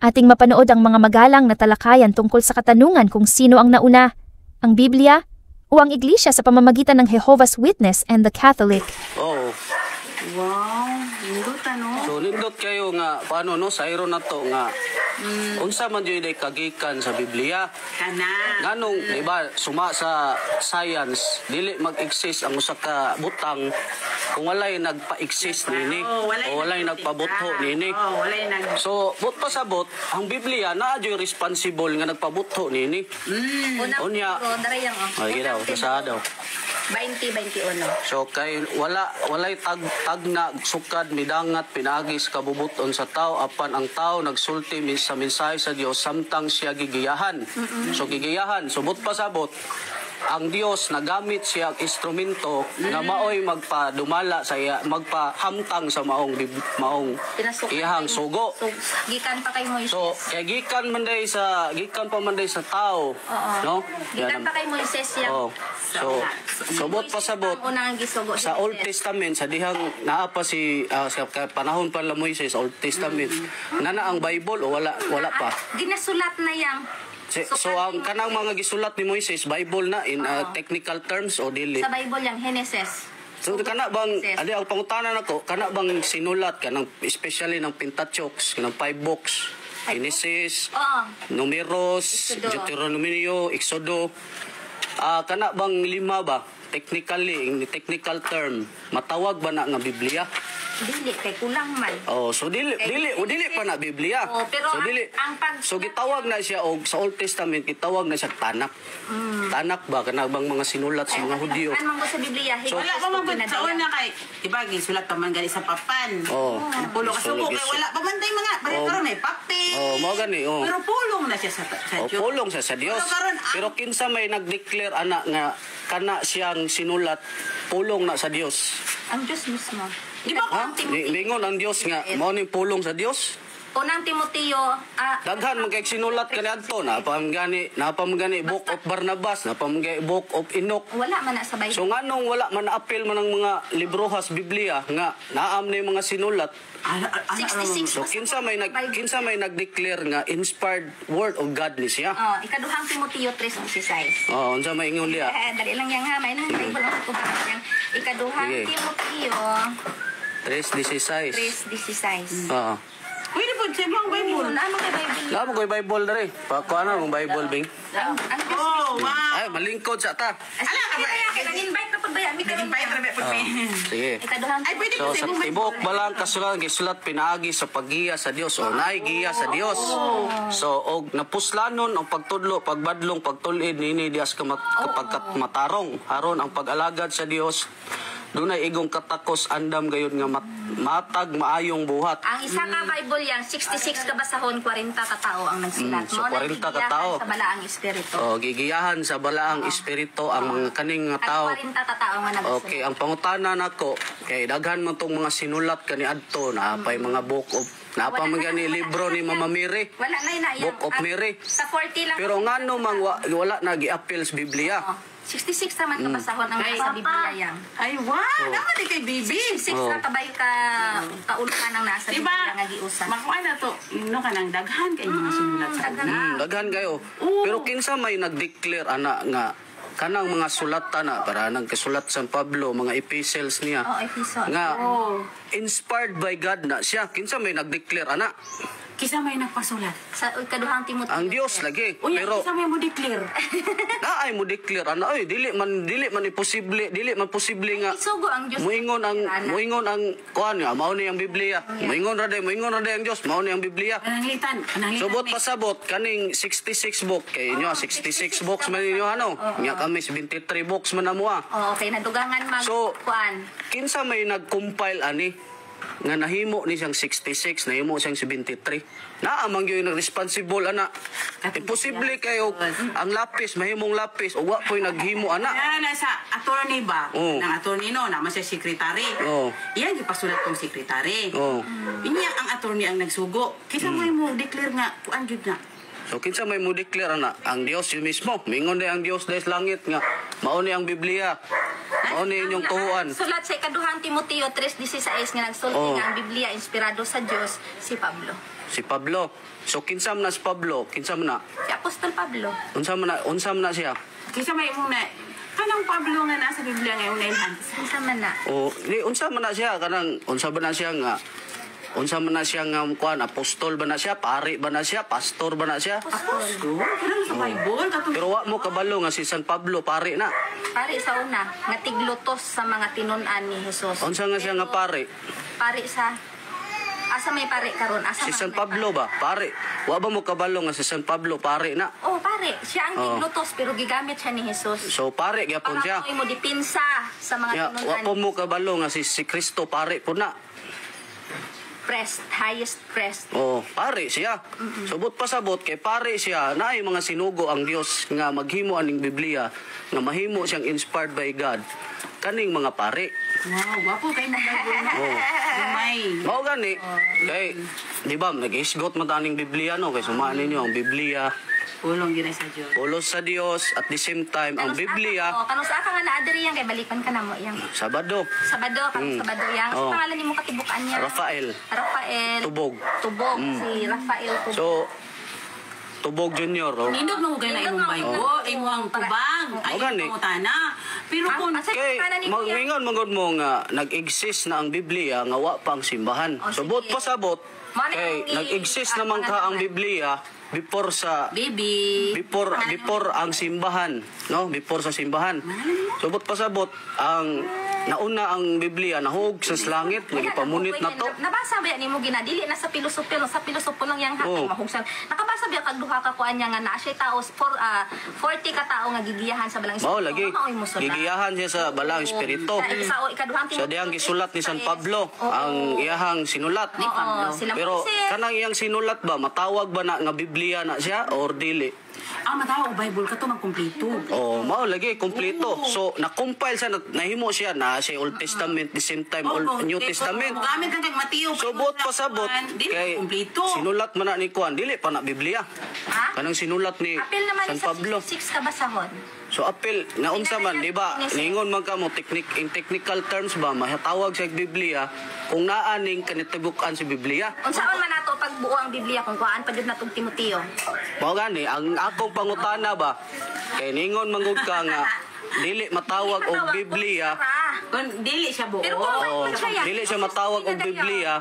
Ating mapanood ang mga magalang na talakayan tungkol sa katanungan kung sino ang nauna, ang Biblia o ang Iglesia sa pamamagitan ng Jehovah's Witness and the Catholic. Oh. Wow, nindot ano? So nindot kayo nga paano no sayro na to nga unsa man jud ay kagikan sa Biblia. Kana. Nganong di ba suma sa science dili mag-exist ang usa ka butang kung walay nagpa-exist nini o walay nagpabutho nini. Oh, walay nag. So but pasabot ang Biblia naa jud responsible nga nagpabutho nini. Unya. Darayang Ay gitaw sa daw. 20-21. So kay walay tag na sukad midangat pinagis kabubuton sa tao apan ang tao nagsulti sa mensahe sa Dios samtang siya gigiyahan. So gigiyahan subot pasabot ang Dios nagamit siya instrumento na maoy magpadumala sa iya magpahamtang sa maong iyahang sugo. So, gikan pa kay Moises. So kay gikan pa man day sa tao, no? Gikan pa kay Moises yang. So subot pasabot unang gisugo sa Old Testament sa dihang naa pa sa panahon pa la Moises sa Old Testament. Nana ang Bible o wala pa. Ginasulat na yang. So ang kanang mga gisulat ni Moises Bible na in technical terms o dili. Sa Bible yang Genesis. So kana bang adi ang pangutanan nako kana bang sinulat kanang especially ng Pentateuch kanang 5 books. Genesis, Numeros, Deuteronomio, Exodo. Kana bang 5 ba? Technically, in technical term, matawag ba na nga Biblia? Dili kay kulang man. So dili pa na Biblia. Pero so dili. So gitawag na siya og sa Old Testament gitawag na siya Tanak. Tanak ba kana bang mga sinulat sa mga Hudyo? Ano man sa Biblia? Wala pa man sa una kay diba gisulat pa man gali sa papan. Pulo ka sugo kay wala pa man tay mga karon ay papel. Mao gani Pero pulong na siya sa Dios. Pulong siya sa Dios. Pero kinsa may nag-declare ana nga kana siyang sinulat pulong na sa Dios. Ang Diyos mismo. Di ba Lingon ang Dios nga mao ning pulong sa Dios. Unang Timoteo, daghan man kay sinulat kaniadto na pamgani Book of Barnabas, na pamgani Book of Enoch. Wala man na sa Bible. So nganong wala man apil man ang mga librohas Biblia nga naam na yung mga sinulat. 66. So kinsa may nag-declare nga inspired word of God ni siya. Ikaduhang Timoteo 3:16. Unsa may ingon diya? Dali lang yang ha, may nang Bible ako yang ikaduhang Timoteo 3:16. Pwede po sa ibang Bible. Ano kay Bible? Lamo ko'y Bible dere. Pakuana mong Bible bing. Oh, wow. Ay malingkod sa ta. Ala ka ba kay nag-invite pa pud ba mi karon Sige. ikaduhang Ay pwede So po sa sa ibang Bible. tibok balang kasulat gisulat pinaagi sa paggiya sa Dios o naay giya sa Dios. So og napuslanon ang pagtudlo, pagbadlong, pagtulid nini dias kapagkat matarong aron ang pag-alagad sa Dios. Dunay igong katakos andam gayon nga matag maayong buhat. Ang isa ka Bible yang 66 ka basahon 40 ka tawo ang nagsulat. So 40 ka tao. Sa balaang espiritu. Gigiyahan sa balaang espiritu ang mga kaning nga tao. 40 ka tao nga nagsulat. Okay, ang pangutana nako kay daghan man tong mga sinulat kaniadto na pay mga book of napa man gani libro ni Mama Mary. Wala na yan. Book of Mary. Sa 40 lang. Pero ngano man wala na gi-appeal sa Biblia. 66 naman ka basahon ang sa Biblia yang. Ay wow, naman di kay baby. 66 na kabay ka kaulukan ang nasa Diba? Biblia nga giusan. Makuha na to. No kanang daghan kay mga sinulat sa una. Daghan kayo. Pero kinsa may nag-declare ana nga kanang mga sulatan na para nang kasulat San Pablo mga epistles niya episode. nga inspired by God na siya kinsa may nag-declare ana Kisa may nagpasulat. Sa ikaduhang Timoteo. ang Dios lagi Uy, pero kisa may mo declare. naay mo declare ana oy dili man imposible dili man posible nga Isugo ang Diyos. moingon ang kuan nga mao ni ang Biblia moingon ra day ang Dios mao ni ang Biblia Pananglitan. subot pasabot kaning 66 book kay inyo 66 books man ninyo ano nya kami 73 books man amo Okay, nadugangan mag So, kuan. kinsa may nag-compile ani nga nahimo ni siyang 66 nahimo siyang 73 naa man gyud responsible ana imposible kayo ang lapis mahimong lapis o wa koy naghimo ana Yan, nasa attorney ba? Ng attorney no, naman siya secretary. Iyan, ipasulat kong secretary. Inya ang attorney ang nagsugo. Kisa mo declare nga, kuan gyud nga. so kinsa may mo declare ana ang Dios yun mismo mingon day ang Dios des langit nga mao ni ang Biblia mao ni inyong tuhuan Sulat sa ikaduhang Timoteo 3:16 nga nagsulti nga ang Biblia inspirado sa Dios si Pablo. Si Pablo. So kinsa man na si Pablo? Kinsa man na? Si Apostol Pablo. Unsa man na siya? Kisa may muna, kanang Pablo nga nasa Biblia ngayon na ilhan. Isa man na. O di unsa man na siya kanang unsa ba na siya nga kuan apostol ba na siya, pari ba na siya, pastor ba na siya? Apostol? Kanang sa Bible, katong Pero wa mo kabalo nga si San Pablo pari na. Pari sa una, nga tiglutos sa mga tinun-an ni Jesus. Unsa nga siya nga pari? Pari sa asa may pari karon? Asa Si man San may Pablo ba? Pari. Wa ba mo kabalo nga si San Pablo pari na? Oh, pare, siya ang Oh. tiglutos pero gigamit siya ni Jesus. So pari gyapon Para siya. mo dipinsa sa mga Ya, wa tinun-an. po mo kabalo nga si Kristo pari po na. Highest prest. Oh, pare siya. Subot pasabot kay pare siya na ay mga sinugo ang Dios nga maghimo aning Biblia nga mahimo siyang inspired by God. Kaning mga pare. wow, gwapo kayo ng Bible na. Oh. Lumay. Mao gani. Kay di ba nag-isgot man taning Biblia no kay sumaan ninyo ang Biblia Ulong yun ay sa Diyos. ulos sa Dios at the same time ang Biblia Kanus aka nga naadiri yan kay balikan ka na mo yang Sabado. Sabado, Sabado yang. Oh. Sa pangalan ni mo katibukan niya. Rafael Rafael. Tubog. Tubog. Si Rafael Tubog. So Tubog Junior. Oh. Nindot mo kay na imong Bible, imong tubang, ay gani. pangutana. Pero kung Kay mangingon mangod mo nga nag-exist na ang Biblia nga wa pa ang simbahan. Oh, Subot sige. pasabot Mano kay yung nag-exist naman ka ang Biblia before ang simbahan, no? Before sa simbahan. Subot pasabot ang nauna ang Biblia nahug sa langit nagipamunit na to. Nabasa ba ni mo ginadili na sa pilosopo lang yang Oh. hatay mahugsan. Nakabasa ba kag duha ka kuan niya nga na siya tao 40 ka tao nga gigiyahan sa balang Mao lagi gigiyahan siya sa balang espiritu. Sa ikaduhang Sa diyang gisulat ni San Pablo ang iyahang sinulat. Pero kanang iyang sinulat ba matawag ba na nga Biblia na siya or dili? ang matawa o Bible ka to magkumpleto. Oh, mao lagi kompleto. So na-compile siya nahimo siya na siya Old Testament the same time Old New Testament. Gamit kang kag Mateo. Subot pasabot kay kay kumpleto. sinulat man na ni Kuan dili pa na Biblia. Ha? Kanang sinulat ni Apil naman San sa Pablo. 6 kabasahon. So apil nga unsa man di ba Yes. ningon man kamo in technical terms ba mahatawag sa Biblia kung naa ning kanitibukan si Biblia. Unsaon man nato pagbuo ang Biblia kung kuan pa jud natong Timoteo. Mao gani ang akong pangutana ba kay ningon mangud ka nga dili matawag og Biblia. Kung dili siya buo. Pero Oh, kung dili siya matawag og Biblia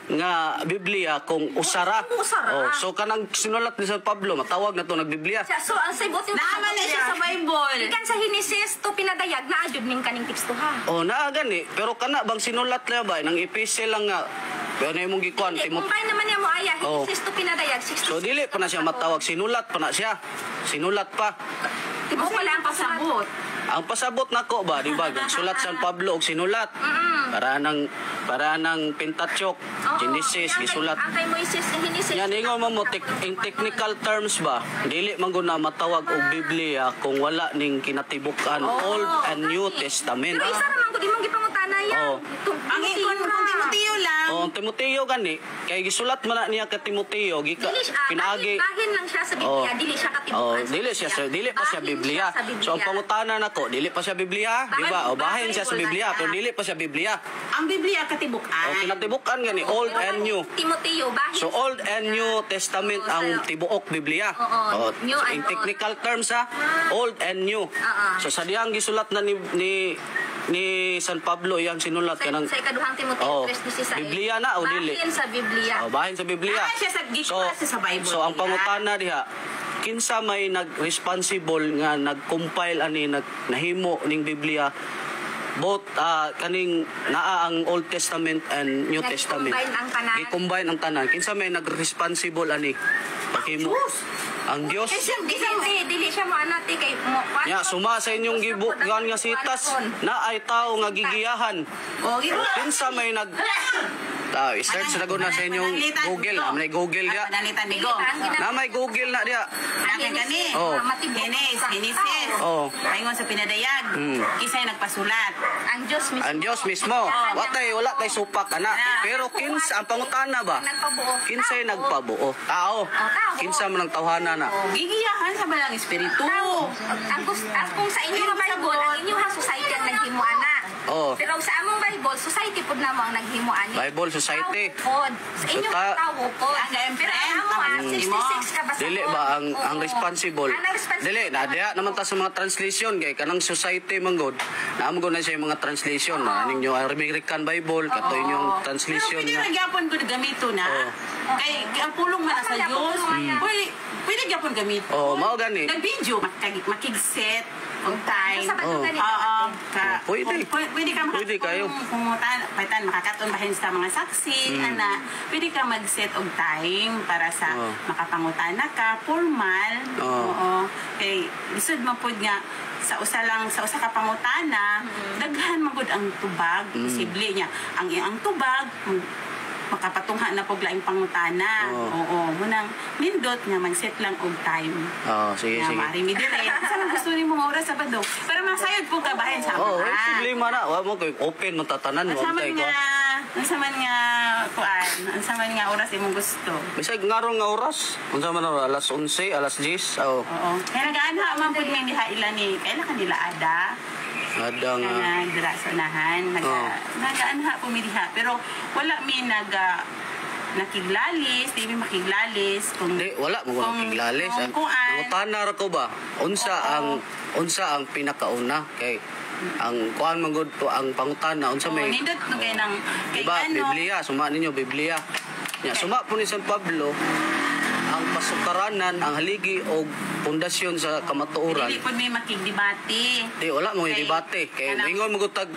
nga Biblia kung usara. Oh, so kanang sinulat ni San Pablo matawag na to nagbiblia. So ang saybot yung Naaman na siya sa Bible. Ikan sa Hinesis to pinadayag na adjud ning kaning teksto ha. Oh, naa gani pero kana bang sinulat na ba nang epistle lang nga pero na imong gikuan Kung kaya naman niya mo aya, Oh. Hinesis to pinadayag 66. So dili pa na siya matawag sinulat pa na siya. Sinulat pa. Tibo pala ang pasabot. Ang pasabot nako ba di ba sulat San Pablo og sinulat. Para nang Pentateuch, Genesis gisulat. Ang kay Moises ni Hinesis. Yan ingon mo in technical terms ba dili man gud na matawag og Biblia kung wala ning kinatibukan Old and New Testament. Pero isa ra man gud imong gipangutana yan. Oh. Ang ikon kung Timoteo lang. Oh, Timoteo gani kay gisulat man na niya ka Timoteo Dili siya, pinaagi. bahin lang siya sa Biblia, dili siya katibukan. Oh, dili pa siya Biblia. So ang pangutana nako, dili pa siya Biblia, di ba? O bahin siya sa Biblia, pero dili pa siya Biblia. Ang Biblia katibukan. O kinatibukan gani Old and New. Timoteo, bahin. So Old and New Testament ang tibuok Biblia. Oo. O, New in and technical terms ha, Old and New. So sa diyang gisulat na ni San Pablo yang sinulat kanang sa ikaduhang Oh, Timoteo 3:16. Biblia na o dili? Bahin sa Biblia. bahin sa Biblia. Ah, siya sa gisulat siya sa Bible. So ang pangutana diha, kinsa may nag-responsible nga nag-compile ani nahimo ning Biblia both kaning naa ang Old Testament and New Testament. Nag-combine ang tanan. I-combine ang tanan. Kinsa may nag-responsible ani paghimo? Ang Dios. Dili siya mo anati kay mo. Ya, suma sa inyong gibukan nga sitas na ay tao nga gigiyahan. O, gito. Kinsa may nag i-search na na sa inyong Google. Na may Google dia. Panalitan ni Go. Na may Google na dia. Ang gani. Oh. Genesis. Oh. Paingon sa pinadayag. Kisay nagpasulat. Ang Diyos mismo. Ang Dios mismo. Wala tay supak ana. Pero kinsa ang pangutana ba? Nagpabuo. Kinsay nagpabuo? Tao. Kinsa man ang tawhana na? Gigiyahan sa balang espiritu. Ang kung sa inyong Bible, ang inyong society ang naghimo ana. Oh. Pero sa among Bible, society pod namo ang naghimo ani. Bible society. Pod. Sa So, inyong ta- tawo pod. Pero ang amo 66 ka ba sa Dili pod? ba ang Oo. responsible? Ang responsible. Dili na diha naman ta sa mga translation kay kanang society manggod. Naamo na siya yung mga translation na ninyo American Bible kato inyong translation Pero pwede nga. rin gyapon ko gamito na. Kay ang pulong man sa Dios. Pwede gyapon gamito. Oh, mao gani. Nag-video makig-set on time. Sa Oh. pagkakani. Pwede. Pwede ka Pwede kayo. paitan makakaton bahin sa mga saksi ana pwede ka mag-set og time para sa Oh. makapangutana ka formal. Oh. Oo. Kay lisod man pud nga sa usa ka pangutana daghan man gud ang tubag posible niya ang tubag makapatungha na pog laing pangutana. Oh. Oo, munang nindot nga mag-set lang og time. Oh, sige Nga sige. mari mi dire. Sa gusto nimo nga oras sa bado. Pero masayod po ka bahin sa Oh, mga. problema na. Wa mo kay open mo tatanan mo Ang tay ko. saman nga kuan, ang saman nga oras imong gusto. Bisag ngarong nga oras. Unsa man na alas 11, alas 10. Oh, Oo. Kaya nagaanha man pud nga diha ila ni kailan kanila ada. ada nga. Nga dira sa unahan, nagaanha po mi diha. Pero wala mi nakiglalis, di mi makiglalis kung Di, wala mo kung kiglalis. kung kuan. Nangutana ra ko ba? Unsa ang pinakauna kay ang kuan magud to ang pangutana unsa may nindot no kay nang kay diba, ano. Biblia, suma ninyo Biblia. Ya, suma po ni San Pablo ang pasukaranan, ang haligi o pundasyon sa kamatuoran. Dili pud may makigdebate. Di wala mo Okay. debate kay Kanang- ingon mo tag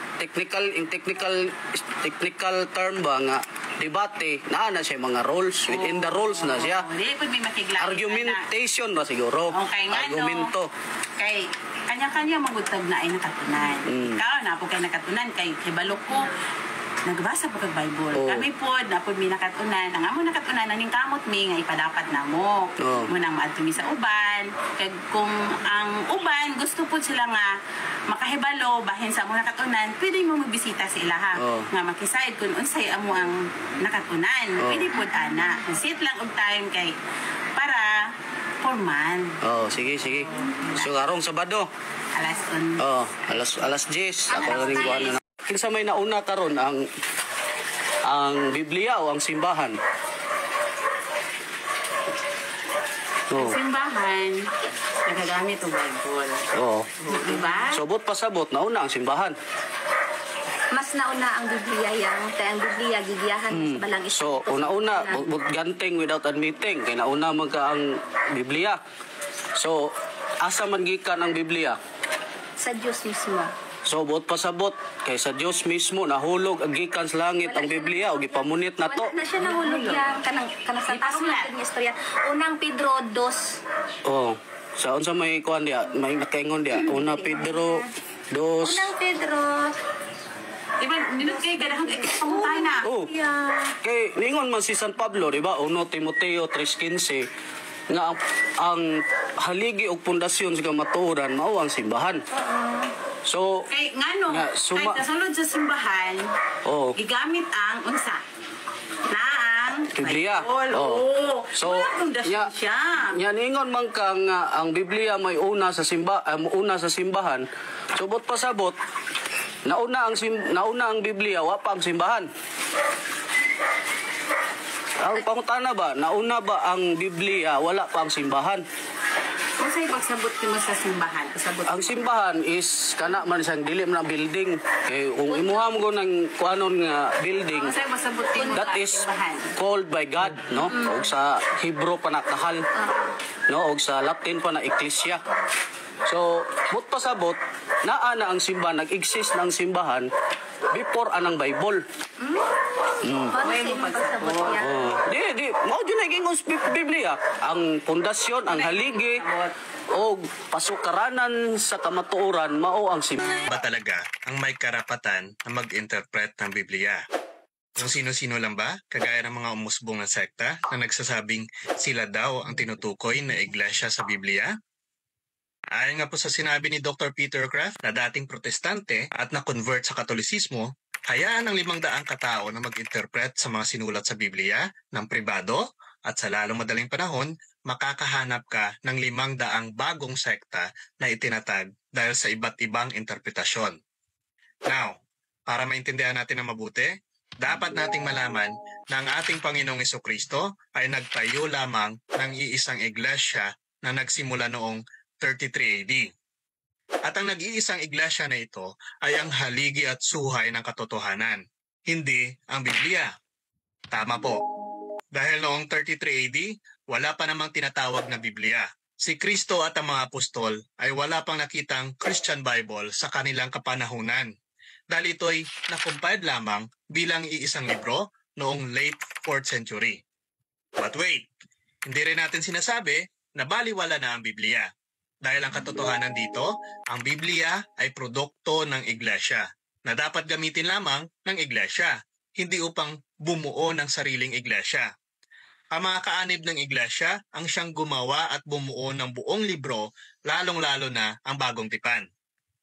technical term ba nga debate naa na siya mga rules within the rules na siya. Dili pud may makiglalis. Argumentation ba siguro? Okay nga Argumento. Kay kanya-kanya magutag na ay nakatunan. Ikaw na po kay nakatunan kay balok ko nagbasa po kag Bible. Oo. Kami po na po mi nakatunan. Ang amo nakatunan ning kamot mi nga ipadapat namo. Oo. Munang maadto mi sa uban. Kag kung ang uban gusto po sila nga makahibalo bahin sa amo nakatunan, pwede mo magbisita sa ilaha. Oo. Nga makisayod kung unsay amo ang nakatunan. Oo. Pwede pod ana. Sit lang og time kay para formal. Oh, sige. So karong Sabado. Alas 11. Oh, alas 10. Ako rin ko ano na. Kinsa may nauna karon ang Biblia o ang simbahan? Oh. Simbahan, nagagamit o Bible. Oh. Diba? Sobot pasabot nauna ang simbahan. Mas nauna ang Biblia yang kay ang Biblia gigiyahan sa balang So, una-una, ganting without admitting. Kaya nauna magka ang Biblia. So, asa man gikan ang Biblia? sa Diyos mismo. So, buot pasabot. Kay sa Diyos mismo, nahulog ang gikan sa langit ang Biblia o gipamunit na to. Wala na siya nahulog yang kanang sa taas natin yung istorya. Unang Pedro 2. Oh. Sa unsa may kuan dia, may nakaingon dia. Una Pedro 2. Unang Pedro. Diba, dinot kayo ganahan kayo pangutay na. Oh. Yeah. Kay ningon man si San Pablo, di ba? 1 Timoteo 3:15 nga ang haligi og pundasyon sa kamatuoran mao ang simbahan. So, Kay ngano, Nga, suma- kahit nasulod sa simbahan, oh, gigamit ang unsa? Na ang Biblia. Bible. Oh. Oo. So, Wala pundasyon nya- siya. nya ningon man ka nga ang Biblia may una sa simbahan. Subot pasabot, nauna ang Biblia, wa pa ang simbahan. Ang pangutana ba, nauna ba ang Biblia, wala pa ang simbahan? Kung sa'yo pagsabot mo sa simbahan, pasabot Ang simbahan is kana man siyang dili man ang building. Kay kung imuha mo ng kuanon nga building, Kung sa'yo pagsabot mo that sa is simbahan. called by God, no? Og sa Hebrew pa na kahal, no? Og sa Latin pa na ecclesia. So, but pasabot, naa na ang simbahan, nag-exist na ang simbahan before anang Bible. Paano sa imong pagsabot niya? Oh, di, mao jud na gingon sa Biblia. Ang pundasyon, ang haligi, o pasukaranan sa kamatuoran, mao ang simbahan. Ba talaga ang may karapatan na mag-interpret ng Biblia? Kung sino-sino lang ba, kagaya ng mga umusbong na sekta na nagsasabing sila daw ang tinutukoy na iglesia sa Biblia? Ayon nga po sa sinabi ni Dr. Peter Kraft na dating protestante at na-convert sa Katolisismo, hayaan ang 500 katao na mag-interpret sa mga sinulat sa Biblia ng pribado at sa lalong madaling panahon, makakahanap ka ng 500 bagong sekta na itinatag dahil sa iba't ibang interpretasyon. Now, Para maintindihan natin ng mabuti, dapat nating malaman na ang ating Panginoong Jesucristo ay nagtayo lamang ng iisang iglesia na nagsimula noong 33 AD. At ang nag-iisang iglesia na ito ay ang haligi at suhay ng katotohanan, hindi ang Biblia. Tama po. Dahil noong 33 AD, wala pa namang tinatawag na Biblia. Si Kristo at ang mga apostol ay wala pang nakitang Christian Bible sa kanilang kapanahunan. Dahil ito'y nakompiled lamang bilang iisang libro noong late 4th century. But wait, hindi rin natin sinasabi na baliwala na ang Biblia. Dahil ang katotohanan dito, ang Biblia ay produkto ng iglesia na dapat gamitin lamang ng iglesia, hindi upang bumuo ng sariling iglesia. Ang mga kaanib ng iglesia ang siyang gumawa at bumuo ng buong libro, lalong-lalo na ang Bagong Tipan.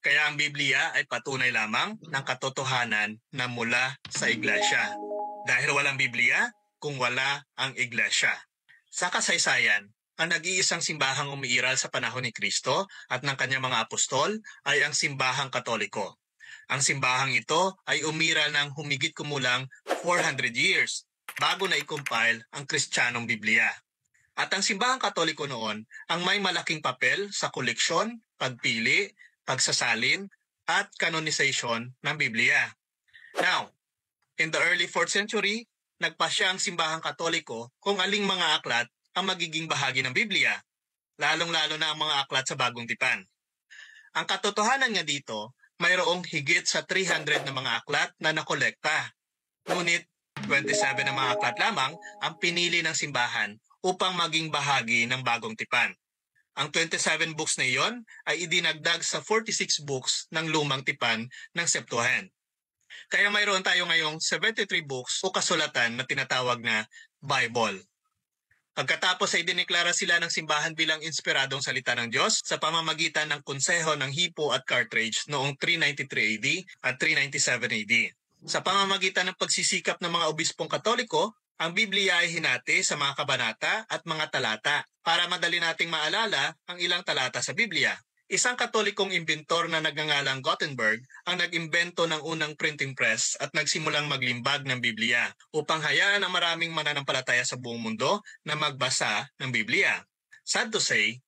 Kaya ang Biblia ay patunay lamang ng katotohanan na mula sa iglesia. Dahil walang Biblia kung wala ang iglesia. Sa kasaysayan, ang nag-iisang simbahang umiiral sa panahon ni Kristo at ng kanyang mga apostol ay ang simbahang Katoliko. Ang simbahang ito ay umiral ng humigit kumulang 400 years bago na i-compile ang Kristiyanong Biblia. At ang simbahang Katoliko noon ang may malaking papel sa koleksyon, pagpili, pagsasalin, at canonization ng Biblia. Now, in the early 4th century, nagpasya ang simbahang Katoliko kung aling mga aklat ang magiging bahagi ng Biblia, lalong-lalo na ang mga aklat sa Bagong Tipan. Ang katotohanan nga dito, mayroong higit sa 300 na mga aklat na nakolekta. Ngunit 27 na mga aklat lamang ang pinili ng simbahan upang maging bahagi ng Bagong Tipan. Ang 27 books na iyon ay idinagdag sa 46 books ng Lumang Tipan ng Septuagint. Kaya mayroon tayo ngayong 73 books o kasulatan na tinatawag na Bible. Pagkatapos ay dineklara sila ng simbahan bilang inspiradong salita ng Diyos sa pamamagitan ng konseho ng Hippo at Carthage noong 393 AD at 397 AD. Sa pamamagitan ng pagsisikap ng mga obispong Katoliko, ang Biblia ay hinati sa mga kabanata at mga talata para madali nating maalala ang ilang talata sa Biblia. Isang Katolikong inventor na nagngangalang Gutenberg ang nag-imbento ng unang printing press at nagsimulang maglimbag ng Biblia upang hayaan ang maraming mananampalataya sa buong mundo na magbasa ng Biblia. Sad to say,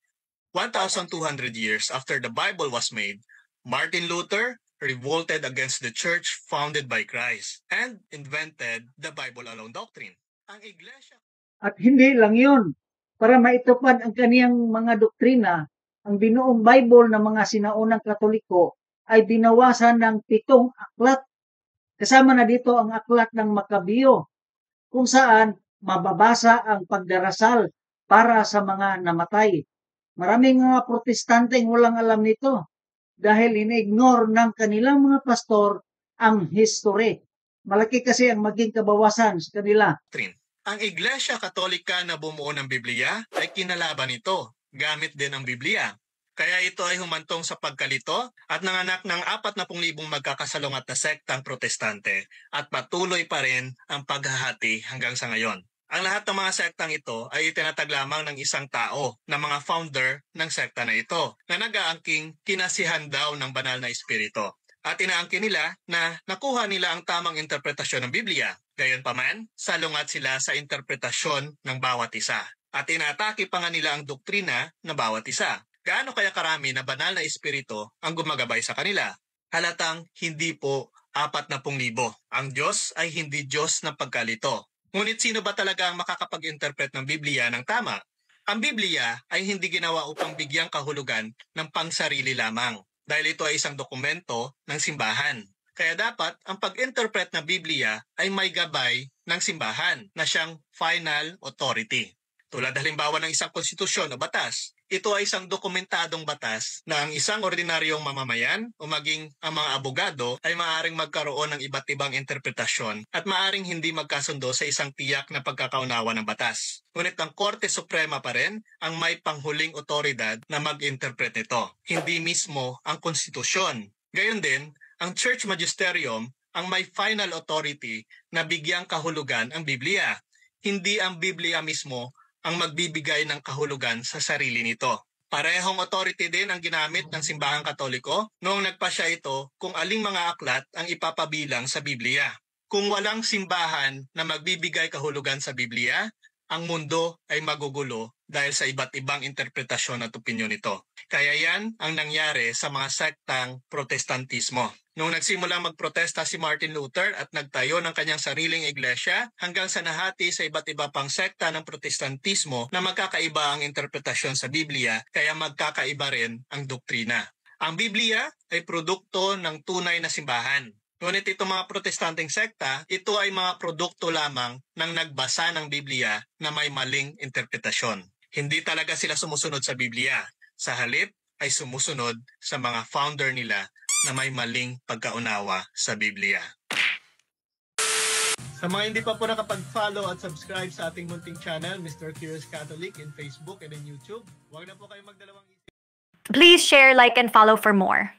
1,200 years after the Bible was made, Martin Luther revolted against the church founded by Christ and invented the Bible alone doctrine. Ang iglesia... At hindi lang yun. Para maitupad ang kaniyang mga doktrina, ang binuong Bible ng mga sinaunang Katoliko ay binawasan ng 7 aklat. Kasama na dito ang aklat ng Makabiyo, kung saan mababasa ang pagdarasal para sa mga namatay. Maraming mga protestanteng walang alam nito dahil inignore ng kanilang mga pastor ang history. Malaki kasi ang maging kabawasan sa kanila. Ang Iglesia Katolika na bumuo ng Biblia ay kinalaban ito, gamit din ang Biblia. Kaya ito ay humantong sa pagkalito at nanganak ng 40,000 magkakasalungat na sektang protestante at patuloy pa rin ang paghahati hanggang sa ngayon. Ang lahat ng mga sektang ito ay itinatag lamang ng isang tao na mga founder ng sekta na ito na nag-aangking kinasihan daw ng banal na espiritu. At inaangkin nila na nakuha nila ang tamang interpretasyon ng Biblia. Gayunpaman, salungat sila sa interpretasyon ng bawat isa. At inatake pa nga nila ang doktrina ng bawat isa. Gaano kaya karami na banal na espiritu ang gumagabay sa kanila? Halatang hindi po 40,000. Ang Diyos ay hindi Diyos ng pagkalito. Ngunit sino ba talaga ang makakapag-interpret ng Biblia ng tama? Ang Biblia ay hindi ginawa upang bigyang kahulugan ng pangsarili lamang. Dahil ito ay isang dokumento ng simbahan. Kaya dapat ang pag-interpret ng Biblia ay may gabay ng simbahan na siyang final authority. Tulad halimbawa ng isang konstitusyon o batas, ito ay isang dokumentadong batas na ang isang ordinaryong mamamayan o maging ang mga abogado ay maaaring magkaroon ng iba't ibang interpretasyon at maaaring hindi magkasundo sa isang tiyak na pagkakaunawa ng batas. Ngunit ang Korte Suprema pa rin ang may panghuling otoridad na mag-interpret nito, hindi mismo ang konstitusyon. Gayon din, ang Church Magisterium ang may final authority na bigyang kahulugan ang Biblia. Hindi ang Biblia mismo ang magbibigay ng kahulugan sa sarili nito. Parehong authority din ang ginamit ng Simbahang Katoliko noong nagpasya ito kung aling mga aklat ang ipapabilang sa Biblia. Kung walang simbahan na magbibigay kahulugan sa Biblia, ang mundo ay magugulo dahil sa iba't ibang interpretasyon at opinyon nito. Kaya yan ang nangyari sa mga sektang Protestantismo. Noong nagsimulang magprotesta si Martin Luther at nagtayo ng kanyang sariling iglesia hanggang sa nahati sa iba't iba pang sekta ng Protestantismo na magkakaiba ang interpretasyon sa Biblia kaya magkakaiba rin ang doktrina. Ang Biblia ay produkto ng tunay na simbahan. Ngunit itong mga protestanteng sekta, ito ay mga produkto lamang ng nagbasa ng Biblia na may maling interpretasyon. Hindi talaga sila sumusunod sa Biblia. Sa halip ay sumusunod sa mga founder nila na may maling pagkaunawa sa Biblia. Sa mga hindi pa po nakapag-follow at subscribe sa ating munting channel, Mr. Curious Catholic in Facebook and in YouTube, huwag na po kayong magdalawang isip. Please share, like, and follow for more.